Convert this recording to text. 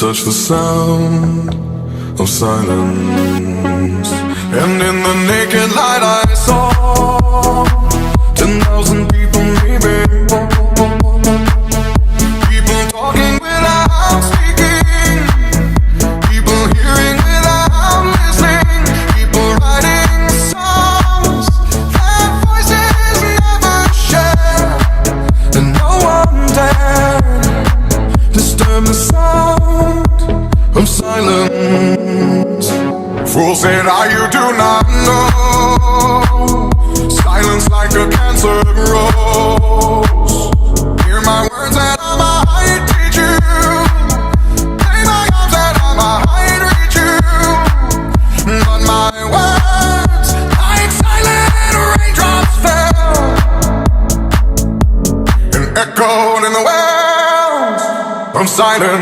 touch the sound of silence. And in the naked light I saw 10,000 people maybe, people talking without speaking, people hearing without listening, people writing songs that voices never share, and no one dared disturb the sound of silence. Fool said, you do not know. Silence like a cancer grows. Hear my words and I might teach you. Play my arms and I might reach you. But my words, like silent raindrops, fell and echoed in the wells of silence.